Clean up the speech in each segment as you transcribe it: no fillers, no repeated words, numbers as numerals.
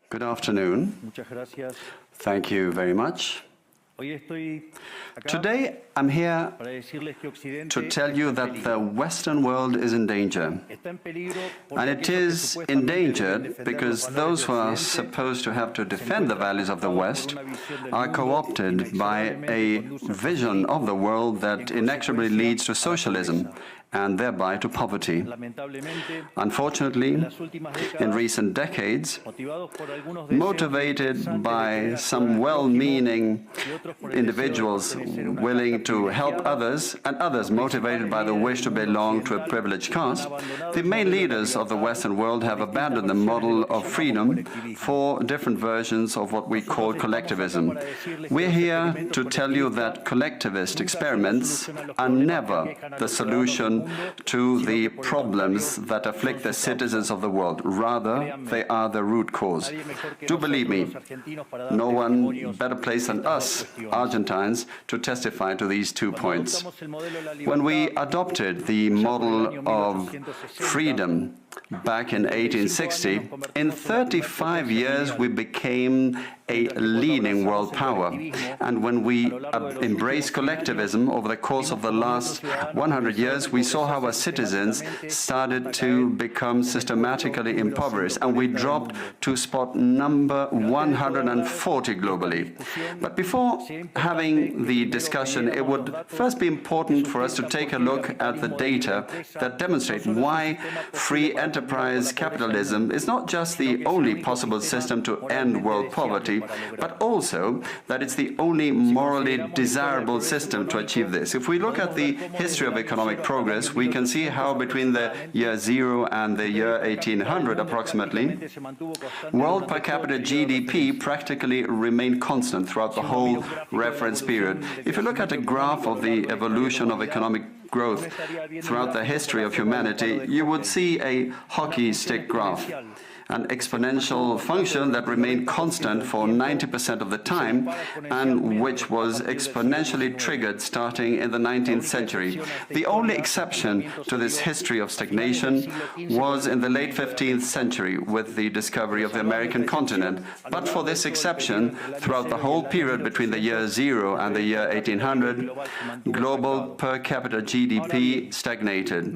Good afternoon. Thank you very much. Today, I'm here to tell you that the Western world is in danger. And it is endangered because those who are supposed to have to defend the values of the West are co-opted by a vision of the world that inexorably leads to socialism and thereby to poverty. Unfortunately, in recent decades, motivated by some well-meaning individuals willing to help others, and others motivated by the wish to belong to a privileged caste, the main leaders of the Western world have abandoned the model of freedom for different versions of what we call collectivism. We're here to tell you that collectivist experiments are never the solution to the problems that afflict the citizens of the world. Rather, they are the root cause. Do believe me, no one better placed than us, Argentines, to testify to these 2 points. When we adopted the model of freedom back in 1860, in 35 years we became a leading world power. And when we embraced collectivism over the course of the last 100 years, we saw how our citizens started to become systematically impoverished, and we dropped to spot number 140 globally. But before having the discussion, it would first be important for us to take a look at the data that demonstrate why free enterprise capitalism is not just the only possible system to end world poverty, but also that it's the only morally desirable system to achieve this. If we look at the history of economic progress, we can see how between the year 0 and the year 1800 approximately, world per capita GDP practically remained constant throughout the whole reference period. If you look at a graph of the evolution of economic growth throughout the history of humanity, you would see a hockey stick graph, an exponential function that remained constant for 90% of the time and which was exponentially triggered starting in the 19th century. The only exception to this history of stagnation was in the late 15th century with the discovery of the American continent. But for this exception, throughout the whole period between the year 0 and the year 1800, global per capita GDP stagnated.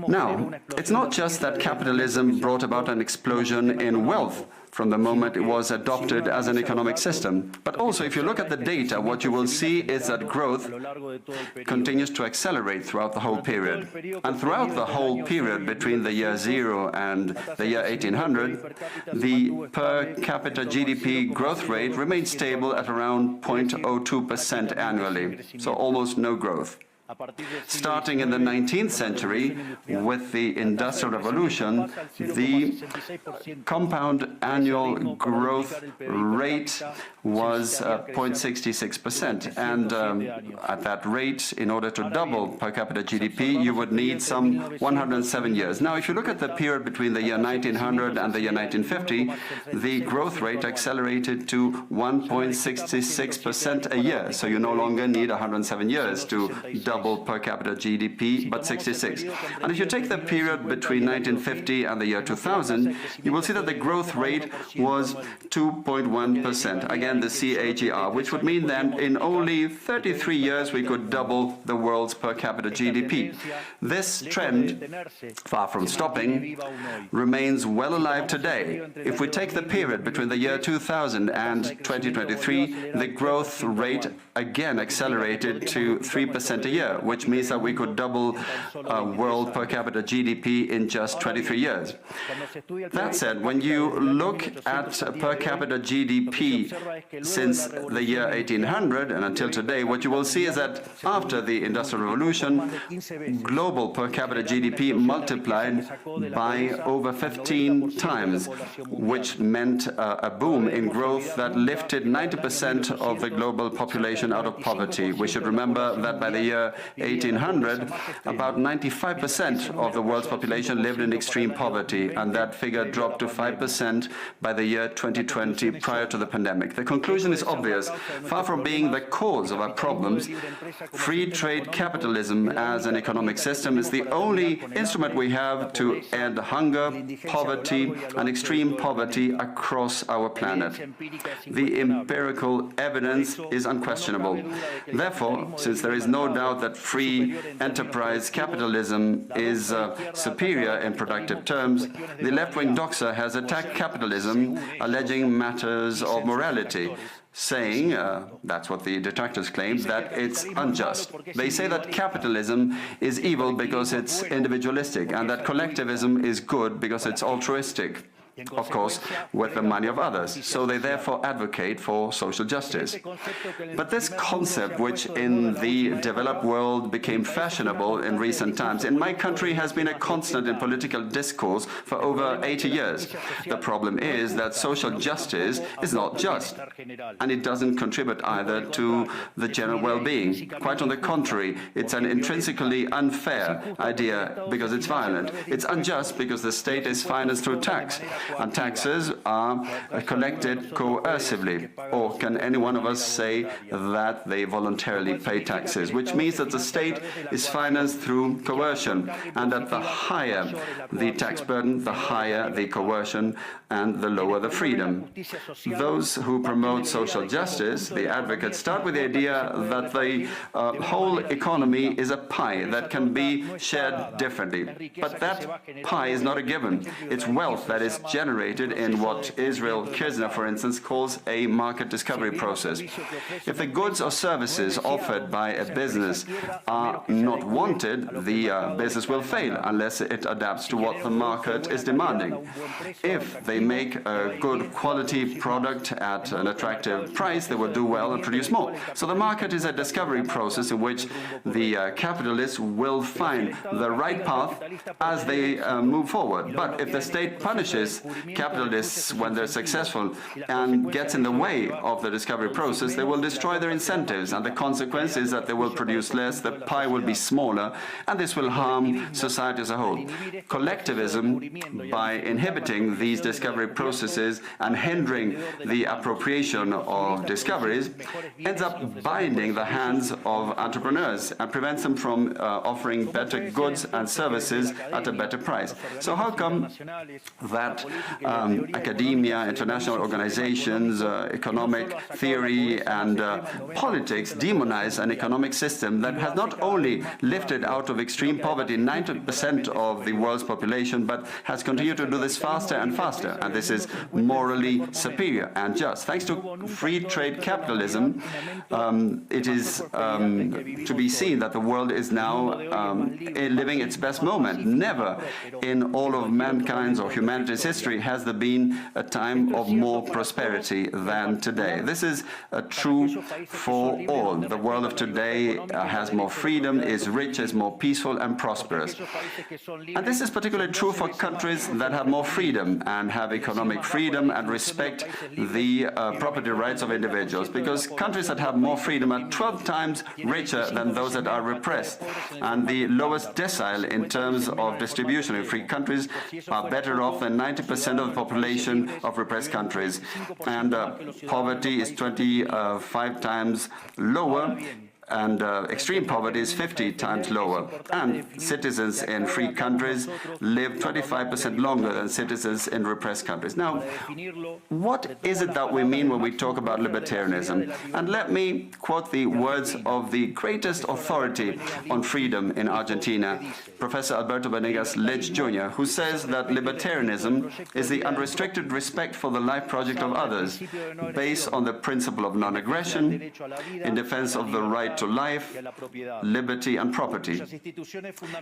Now, it's not just that capitalism brought about an explosion in wealth from the moment it was adopted as an economic system. But also, if you look at the data, what you will see is that growth continues to accelerate throughout the whole period. And throughout the whole period between the year 0 and the year 1800, the per capita GDP growth rate remained stable at around 0.02% annually, so almost no growth. Starting in the 19th century, with the Industrial Revolution, the compound annual growth rate was 0.66%. And at that rate, in order to double per capita GDP, you would need some 107 years. Now, if you look at the period between the year 1900 and the year 1950, the growth rate accelerated to 1.66% a year. So you no longer need 107 years to double per capita GDP, but 66. And if you take the period between 1950 and the year 2000, you will see that the growth rate was 2.1%. Again, the CAGR, which would mean that in only 33 years we could double the world's per capita GDP. This trend, far from stopping, remains well alive today. If we take the period between the year 2000 and 2023, the growth rate again accelerated to 3% a year, which means that we could double world per capita GDP in just 23 years. That said, when you look at per capita GDP since the year 1800 and until today, what you will see is that after the Industrial Revolution, global per capita GDP multiplied by over 15 times, which meant a boom in growth that lifted 90% of the global population out of poverty. We should remember that by the year year 1800, about 95% of the world's population lived in extreme poverty, and that figure dropped to 5% by the year 2020, prior to the pandemic. The conclusion is obvious. Far from being the cause of our problems, free trade capitalism as an economic system is the only instrument we have to end hunger, poverty, and extreme poverty across our planet. The empirical evidence is unquestionable. Therefore, since there is no doubt that free enterprise capitalism is superior in productive terms, the left-wing doxa has attacked capitalism, alleging matters of morality, saying, that's what the detractors claim, that it's unjust. They say that capitalism is evil because it's individualistic, and that collectivism is good because it's altruistic, of course, with the money of others. So they therefore advocate for social justice. But this concept, which in the developed world became fashionable in recent times, in my country has been a constant in political discourse for over 80 years. The problem is that social justice is not just, and it doesn't contribute either to the general well-being. Quite on the contrary, it's an intrinsically unfair idea because it's violent. It's unjust because the state is financed through tax, and taxes are collected coercively. Or can any one of us say that they voluntarily pay taxes? Which means that the state is financed through coercion, and that the higher the tax burden, the higher the coercion, and the lower the freedom. Those who promote social justice, the advocates, start with the idea that the whole economy is a pie that can be shared differently. But that pie is not a given. It's wealth that is generated in what Israel Kirzner, for instance, calls a market discovery process. If the goods or services offered by a business are not wanted, the business will fail unless it adapts to what the market is demanding. If they make a good quality product at an attractive price, they will do well and produce more. So the market is a discovery process in which the capitalists will find the right path as they move forward. But if the state punishes capitalists when they're successful and gets in the way of the discovery process, they will destroy their incentives, and the consequence is that they will produce less, the pie will be smaller, and this will harm society as a whole. Collectivism, by inhibiting these discovery processes and hindering the appropriation of discoveries, ends up binding the hands of entrepreneurs and prevents them from offering better goods and services at a better price. So how come that academia, international organizations, economic theory and politics demonize an economic system that has not only lifted out of extreme poverty 90% of the world's population, but has continued to do this faster and faster? And this is morally superior and just. Thanks to free trade capitalism, it is to be seen that the world is now living its best moment. Never in all of mankind's or humanity's history has there been a time of more prosperity than today. This is true for all. The world of today has more freedom, is rich, is more peaceful and prosperous. And this is particularly true for countries that have more freedom and have economic freedom and respect the property rights of individuals, because countries that have more freedom are 12 times richer than those that are repressed, and the lowest decile in terms of distribution in free countries are better off than 90% of the population of repressed countries, and poverty is 25 times lower, and extreme poverty is 50 times lower. And citizens in free countries live 25% longer than citizens in repressed countries. Now, what is it that we mean when we talk about libertarianism? And let me quote the words of the greatest authority on freedom in Argentina, Professor Alberto Venegas Lynch Jr., who says that libertarianism is the unrestricted respect for the life project of others, based on the principle of non-aggression, in defense of the right to life, liberty and property.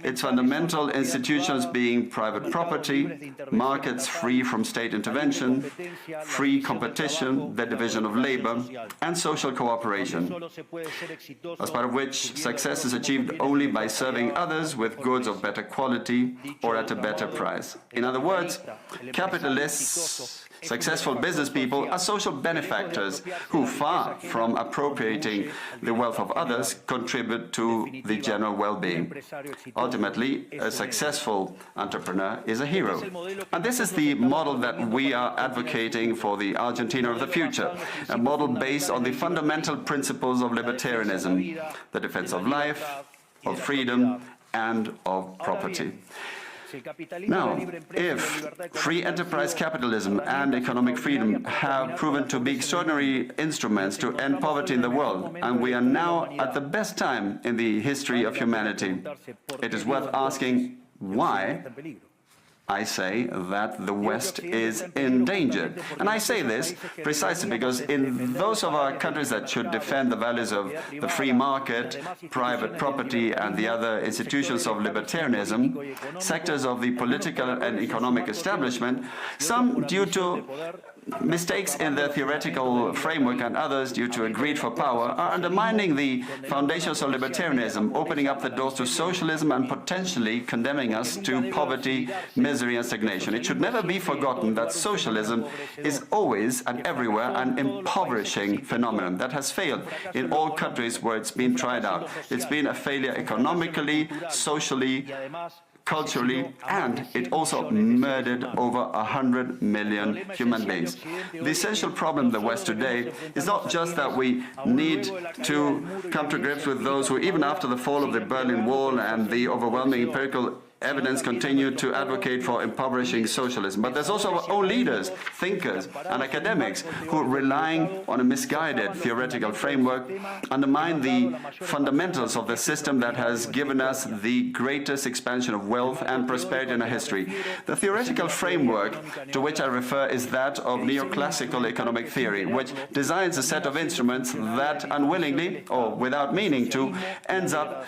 Its fundamental institutions being private property, markets free from state intervention, free competition, the division of labor, and social cooperation, as part of which success is achieved only by serving others with goods of better quality or at a better price. In other words, capitalists Successful business people are social benefactors who, far from appropriating the wealth of others, contribute to the general well-being. Ultimately, a successful entrepreneur is a hero. And this is the model that we are advocating for the Argentina of the future, a model based on the fundamental principles of libertarianism, the defense of life, of freedom, and of property. Now, if free enterprise capitalism and economic freedom have proven to be extraordinary instruments to end poverty in the world, and we are now at the best time in the history of humanity, it is worth asking why I say that the West is endangered. And I say this precisely because in those of our countries that should defend the values of the free market, private property, and the other institutions of libertarianism, sectors of the political and economic establishment, some due to mistakes in their theoretical framework and others due to a greed for power, are undermining the foundations of libertarianism, opening up the doors to socialism and potentially condemning us to poverty, misery and stagnation. It should never be forgotten that socialism is always and everywhere an impoverishing phenomenon that has failed in all countries where it's been tried out. It's been a failure economically, socially, culturally, and it also murdered over 100 million human beings. The essential problem in the West today is not just that we need to come to grips with those who, even after the fall of the Berlin Wall and the overwhelming empirical evidence, continue to advocate for impoverishing socialism. But there's also our own leaders, thinkers and academics who, relying on a misguided theoretical framework, undermine the fundamentals of the system that has given us the greatest expansion of wealth and prosperity in our history. The theoretical framework to which I refer is that of neoclassical economic theory, which designs a set of instruments that unwillingly, or without meaning to, ends up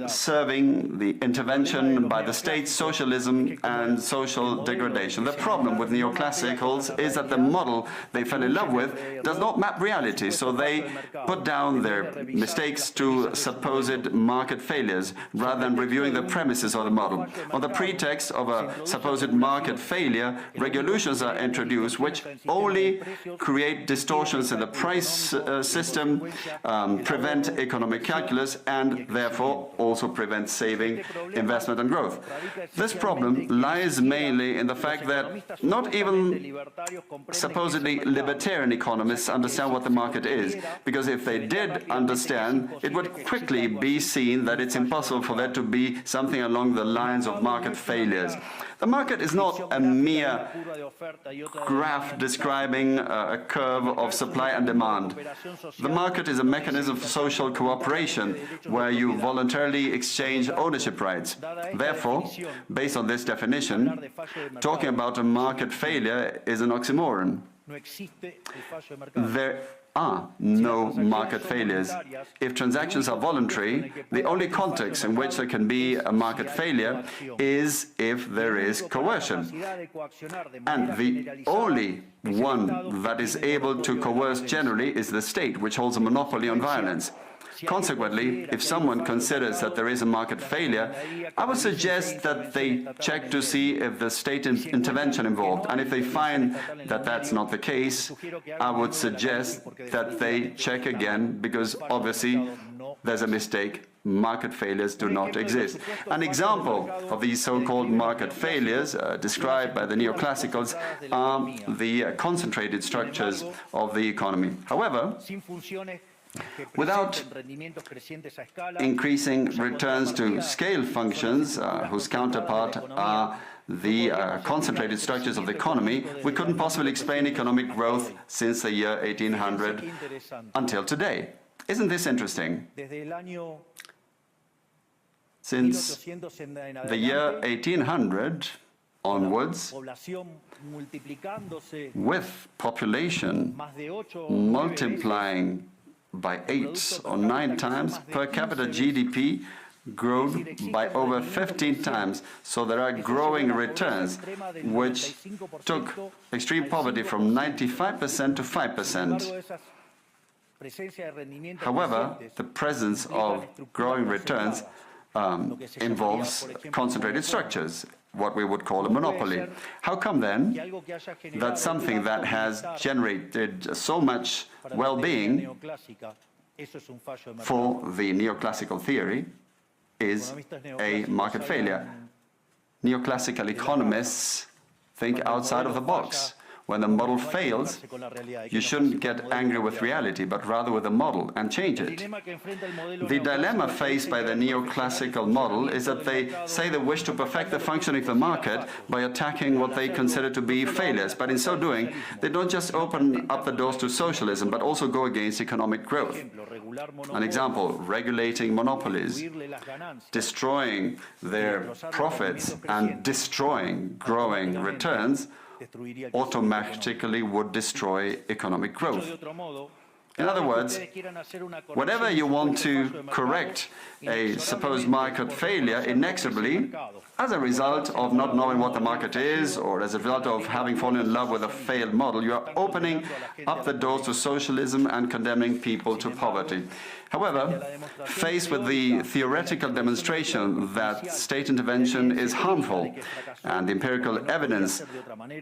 serving the intervention by the state, socialism and social degradation. The problem with neoclassicals is that the model they fell in love with does not map reality, so they put down their mistakes to supposed market failures rather than reviewing the premises of the model. On the pretext of a supposed market failure, regulations are introduced which only create distortions in the price system, prevent economic calculus, and therefore also prevent saving, investment and growth. This problem lies mainly in the fact that not even supposedly libertarian economists understand what the market is, because if they did understand, it would quickly be seen that it's impossible for there to be something along the lines of market failures. The market is not a mere graph describing a curve of supply and demand. The market is a mechanism for social cooperation where you voluntarily exchange ownership rights. Therefore, based on this definition, talking about a market failure is an oxymoron. There are no market failures. If transactions are voluntary, the only context in which there can be a market failure is if there is coercion. And the only one that is able to coerce generally is the state, which holds a monopoly on violence. Consequently, if someone considers that there is a market failure, I would suggest that they check to see if the state intervention involved. And if they find that that's not the case, I would suggest that they check again, because obviously there's a mistake. Market failures do not exist. An example of these so-called market failures described by the neoclassicals are the concentrated structures of the economy. However, without increasing returns to scale functions, whose counterpart are the concentrated structures of the economy, we couldn't possibly explain economic growth since the year 1800 until today. Isn't this interesting? Since the year 1800 onwards, with population multiplying by 8 or 9 times, per capita GDP grown by over 15 times. So there are growing returns, which took extreme poverty from 95% to 5%. However, the presence of growing returns involves concentrated structures. what we would call a monopoly. How come then that something that has generated so much well-being for the neoclassical theory is a market failure? Neoclassical economists think outside of the box. When the model fails, you shouldn't get angry with reality, but rather with the model and change it. The dilemma faced by the neoclassical model is that they say they wish to perfect the functioning of the market by attacking what they consider to be failures. But in so doing, they don't just open up the doors to socialism, but also go against economic growth. An example, regulating monopolies, destroying their profits and destroying growing returns automatically would destroy economic growth. In other words, whenever you want to correct a supposed market failure inexorably, as a result of not knowing what the market is, or as a result of having fallen in love with a failed model, you are opening up the doors to socialism and condemning people to poverty. However, faced with the theoretical demonstration that state intervention is harmful and the empirical evidence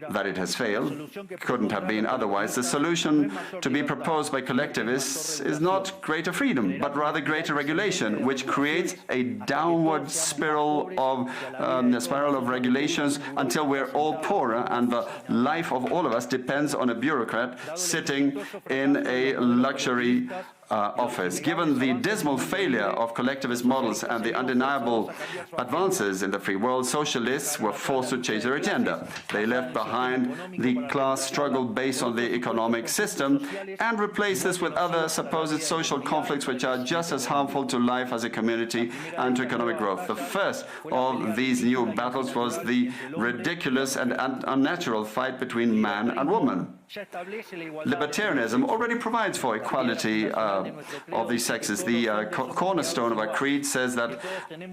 that it has failed couldn't have been otherwise, the solution to be proposed by collectivists is not greater freedom, but rather greater regulation, which creates a downward spiral of regulations until we're all poorer and the life of all of us depends on a bureaucrat sitting in a luxury office. Given the dismal failure of collectivist models and the undeniable advances in the free world, socialists were forced to change their agenda. They left behind the class struggle based on the economic system and replaced this with other supposed social conflicts which are just as harmful to life as a community and to economic growth. The first of these new battles was the ridiculous and unnatural fight between man and woman. Libertarianism already provides for equality of these sexes. The cornerstone of our creed says that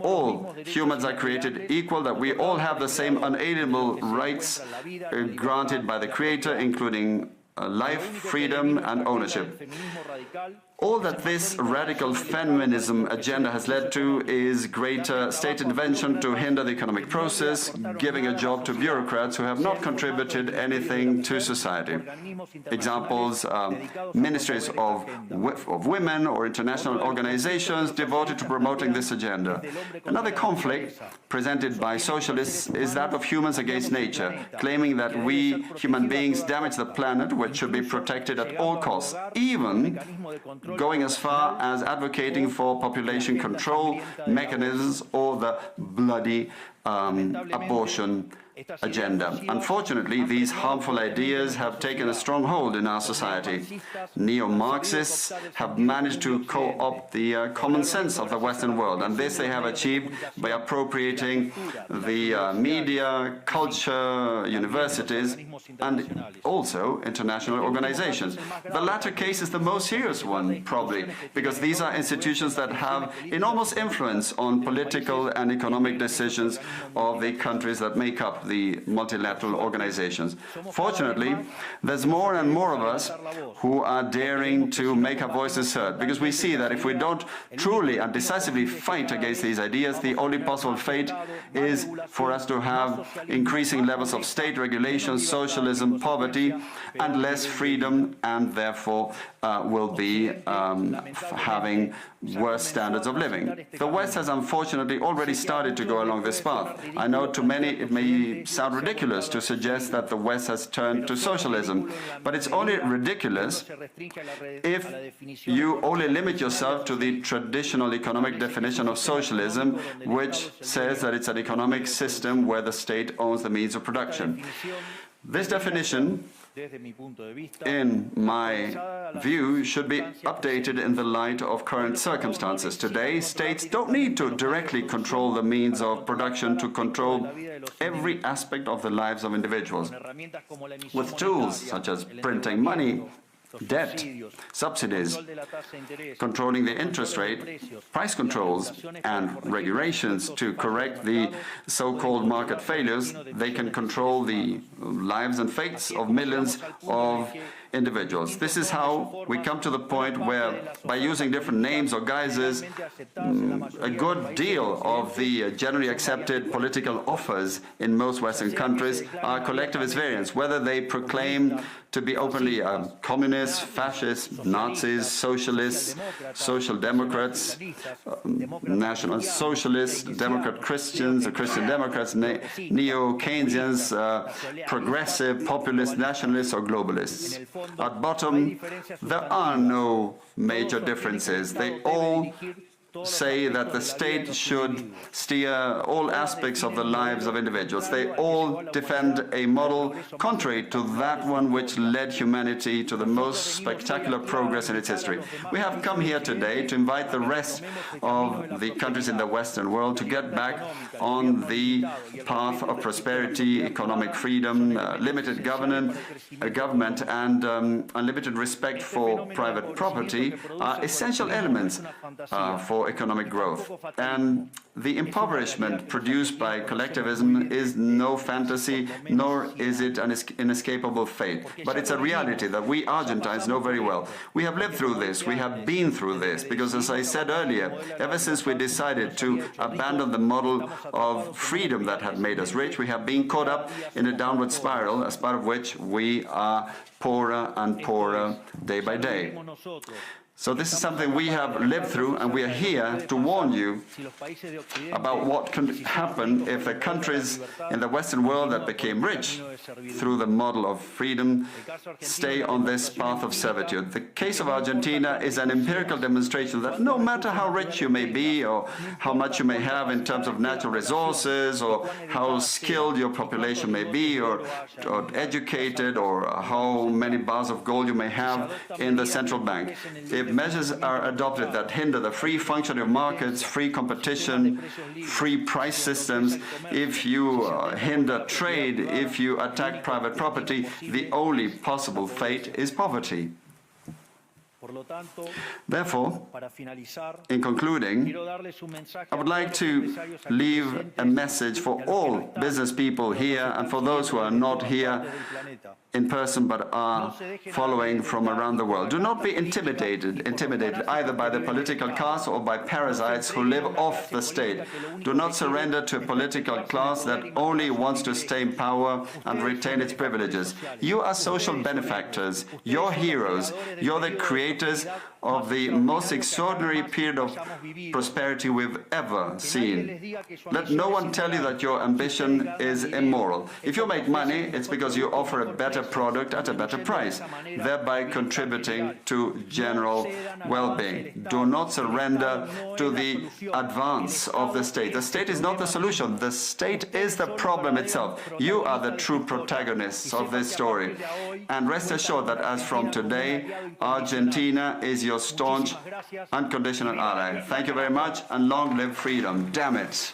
all humans are created equal, that we all have the same unalienable rights granted by the Creator, including life, freedom, and ownership. All that this radical feminism agenda has led to is greater state intervention to hinder the economic process, giving a job to bureaucrats who have not contributed anything to society. Examples, ministries of women or international organizations devoted to promoting this agenda. Another conflict presented by socialists is that of humans against nature, claiming that we human beings damage the planet, which should be protected at all costs, even going as far as advocating for population control mechanisms or the bloody abortion agenda. Unfortunately, these harmful ideas have taken a strong hold in our society. Neo-Marxists have managed to co-opt the common sense of the Western world, and this they have achieved by appropriating the media, culture, universities, and also international organizations. The latter case is the most serious one, probably, because these are institutions that have enormous influence on political and economic decisions of the countries that make up the multilateral organizations. Fortunately, there's more and more of us who are daring to make our voices heard, because we see that if we don't truly and decisively fight against these ideas, the only possible fate is for us to have increasing levels of state regulation, socialism, poverty, and less freedom, and therefore will be having worse standards of living. The West has unfortunately already started to go along this path. I know to many it may sound ridiculous to suggest that the West has turned to socialism, but it's only ridiculous if you only limit yourself to the traditional economic definition of socialism, which says that it's an economic system where the state owns the means of production. This definition, in my view, should be updated in the light of current circumstances. Today, states don't need to directly control the means of production to control every aspect of the lives of individuals. With tools such as printing money debt, subsidies, controlling the interest rate, price controls, and regulations to correct the so-called market failures. They can control the lives and fates of millions of individuals. This is how we come to the point where, by using different names or guises, a good deal of the generally accepted political offers in most Western countries are collectivist variants, whether they proclaim to be openly communists, fascists, Nazis, socialists, social democrats, national socialists, Democrat Christians, Christian Democrats, neo-Keynesians, progressive, populist, nationalists, or globalists. At bottom, there are no major differences. They all say that the state should steer all aspects of the lives of individuals. They all defend a model contrary to that one which led humanity to the most spectacular progress in its history. We have come here today to invite the rest of the countries in the Western world to get back on the path of prosperity, economic freedom, limited government, and unlimited respect for private property are essential elements for economic growth. And the impoverishment produced by collectivism is no fantasy, nor is it an inescapable fate. But it's a reality that we Argentines know very well. We have lived through this, we have been through this, because as I said earlier, ever since we decided to abandon the model of freedom that had made us rich, we have been caught up in a downward spiral, as part of which we are poorer and poorer day by day. So this is something we have lived through, and we are here to warn you about what can happen if the countries in the Western world that became rich through the model of freedom stay on this path of servitude. The case of Argentina is an empirical demonstration that no matter how rich you may be, or how much you may have in terms of natural resources, or how skilled your population may be, or educated, or how many bars of gold you may have in the central bank, if measures are adopted that hinder the free functioning of markets, free competition, free price systems, if you hinder trade, if you attack private property, the only possible fate is poverty. Therefore, in concluding, I would like to leave a message for all business people here and for those who are not here in person but are following from around the world. Do not be intimidated either by the political class or by parasites who live off the state. Do not surrender to a political class that only wants to stay in power and retain its privileges. You are social benefactors, you're heroes, you're the creators of the most extraordinary period of prosperity we've ever seen. Let no one tell you that your ambition is immoral. If you make money, it's because you offer a better product at a better price, thereby contributing to general well-being. Do not surrender to the advance of the state. The state is not the solution. The state is the problem itself. You are the true protagonists of this story. And rest assured that as from today, Argentina is your staunch, unconditional ally. Thank you very much, and long live freedom. Damn it.